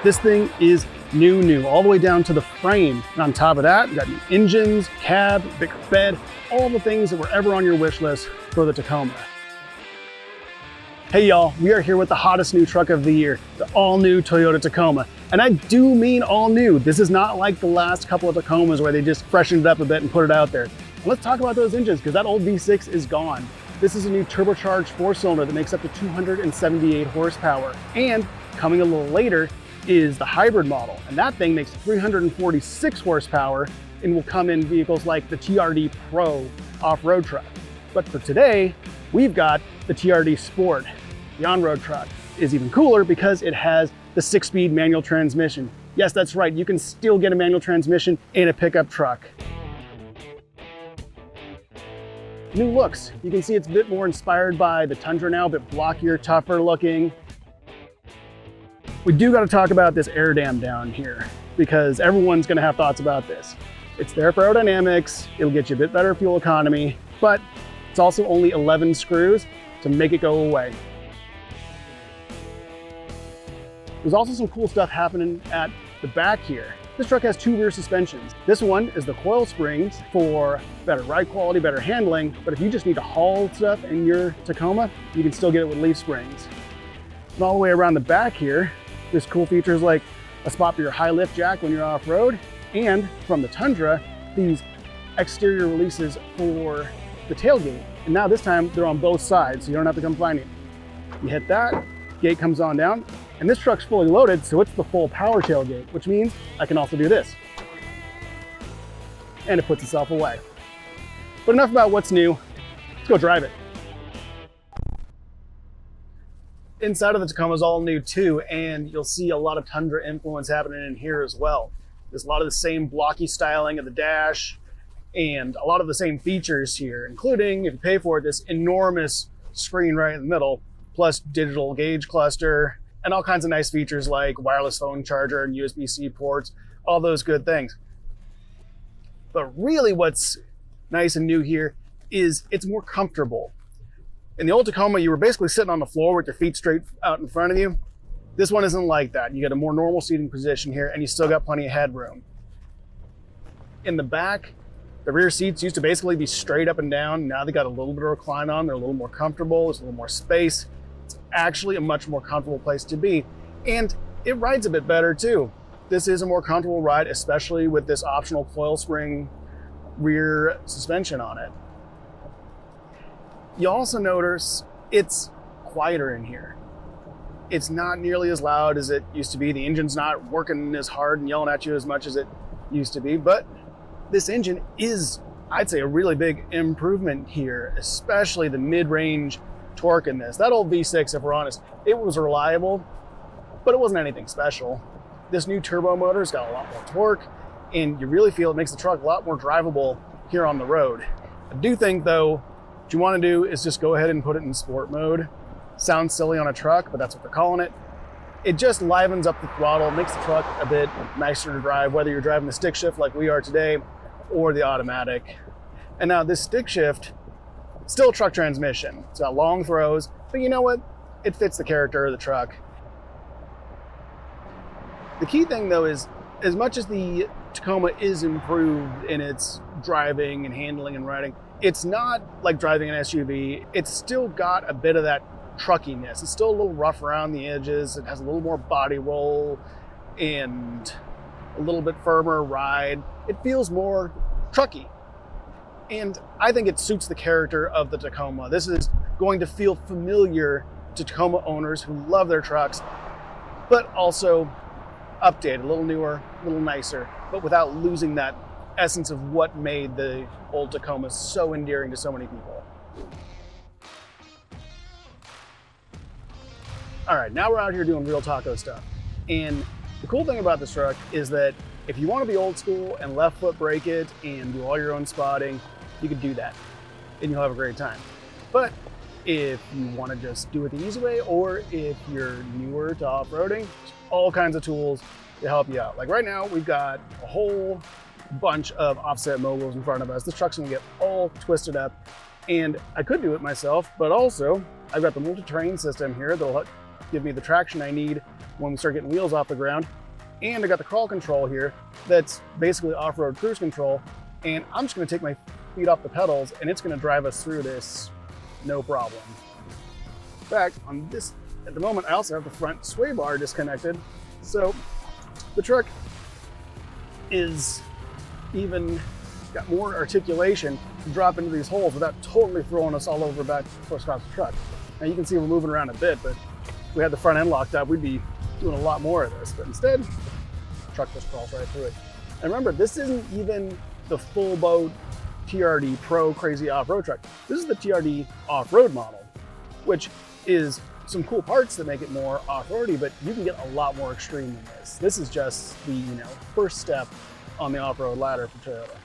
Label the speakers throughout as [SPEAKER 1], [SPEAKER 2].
[SPEAKER 1] This thing is new, all the way down to the frame. And on top of that, you got new engines, cab, bigger bed, all the things that were ever on your wish list for the Tacoma. Hey y'all, we are here with the hottest new truck of the year, the all-new Toyota Tacoma. And I do mean all new. This is not like the last couple of Tacomas where they just freshened it up a bit and put it out there. And let's talk about those engines, because that old V6 is gone. This is a new turbocharged 4-cylinder that makes up to 278 horsepower. And coming a little later is the hybrid model. And that thing makes 346 horsepower and will come in vehicles like the TRD Pro off-road truck. But for today, we've got the TRD Sport. The on-road truck is even cooler because it has the 6-speed manual transmission. Yes, that's right, you can still get a manual transmission in a pickup truck. New looks. You can see it's a bit more inspired by the Tundra now, a bit blockier, tougher looking. We do got to talk about this air dam down here because everyone's going to have thoughts about this. It's there for aerodynamics, it'll get you a bit better fuel economy, but it's also only 11 screws to make it go away. There's also some cool stuff happening at the back here. This truck has 2 rear suspensions. This one is the coil springs for better ride quality, better handling, but if you just need to haul stuff in your Tacoma, you can still get it with leaf springs. And all the way around the back here, there's cool features like a spot for your high lift jack when you're off-road, and from the Tundra, these exterior releases for the tailgate. And now this time they're on both sides, so you don't have to come find it. You hit that, gate comes on down, and this truck's fully loaded, so it's the full power tailgate, which means I can also do this. And it puts itself away. But enough about what's new, let's go drive it. Inside of the Tacoma is all new too, and you'll see a lot of Tundra influence happening in here as well. There's a lot of the same blocky styling of the dash, and a lot of the same features here, including, if you pay for it, this enormous screen right in the middle, plus digital gauge cluster, and all kinds of nice features like wireless phone charger and USB-C ports, all those good things. But really what's nice and new here is it's more comfortable. In the old Tacoma, you were basically sitting on the floor with your feet straight out in front of you. This one isn't like that. You get a more normal seating position here, and you still got plenty of headroom. In the back, the rear seats used to basically be straight up and down. Now they got a little bit of recline on. They're a little more comfortable. There's a little more space. It's actually a much more comfortable place to be. And it rides a bit better too. This is a more comfortable ride, especially with this optional coil spring rear suspension on it. You also notice it's quieter in here. It's not nearly as loud as it used to be. The engine's not working as hard and yelling at you as much as it used to be, but this engine is, I'd say, a really big improvement here, especially the mid-range torque in this. That old V6, if we're honest, it was reliable, but it wasn't anything special. This new turbo motor's got a lot more torque, and you really feel it makes the truck a lot more drivable here on the road. I do think, though, what you want to do is just go ahead and put it in sport mode. Sounds silly on a truck, but that's what they're calling it. It just livens up the throttle, makes the truck a bit nicer to drive, whether you're driving the stick shift like we are today or the automatic. And now this stick shift, still a truck transmission. It's got long throws, but you know what? It fits the character of the truck. The key thing though is, as much as the Tacoma is improved in its driving and handling and riding, it's not like driving an SUV. It's still got a bit of that truckiness. It's still a little rough around the edges. It has a little more body roll and a little bit firmer ride. It feels more trucky. And I think it suits the character of the Tacoma. This is going to feel familiar to Tacoma owners who love their trucks, but also updated, a little newer, a little nicer, but without losing that essence of what made the old Tacoma so endearing to so many people. All right, now we're out here doing real taco stuff. And the cool thing about this truck is that if you want to be old school and left foot brake it and do all your own spotting, you could do that and you'll have a great time. But if you want to just do it the easy way, or if you're newer to off-roading, all kinds of tools to help you out. Like right now, we've got a whole bunch of offset moguls in front of us. This truck's gonna get all twisted up, and I could do it myself, but also I've got the MotorTrend system here that'll give me the traction I need when we start getting wheels off the ground. And I got the crawl control here that's basically off-road cruise control. And I'm just gonna take my feet off the pedals and it's gonna drive us through this no problem. In fact, on this, at the moment, I also have the front sway bar disconnected. So the truck is even got more articulation to drop into these holes without totally throwing us all over back across the truck. Now you can see we're moving around a bit, but if we had the front end locked up, we'd be doing a lot more of this. But instead, the truck just crawls right through it. And remember, this isn't even the full boat TRD Pro crazy off-road truck. This is the TRD off-road model, which is some cool parts that make it more off-roady, but you can get a lot more extreme than this. This is just the, you know, first step on the off-road ladder for Toyota.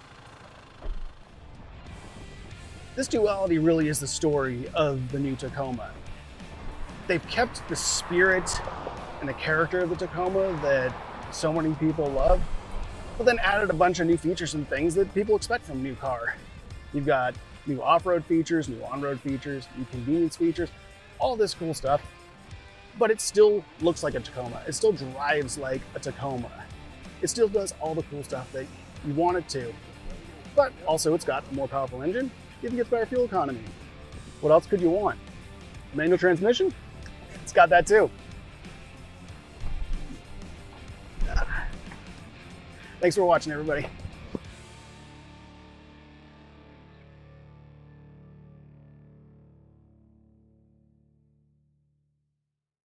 [SPEAKER 1] This duality really is the story of the new Tacoma. They've kept the spirit and the character of the Tacoma that so many people love, but then added a bunch of new features and things that people expect from a new car. You've got new off-road features, new on-road features, new convenience features, all this cool stuff, but it still looks like a Tacoma. It still drives like a Tacoma. It still does all the cool stuff that you want it to, but also it's got a more powerful engine, even gets better fuel economy. What else could you want? Manual transmission? It's got that too. Thanks for watching, everybody.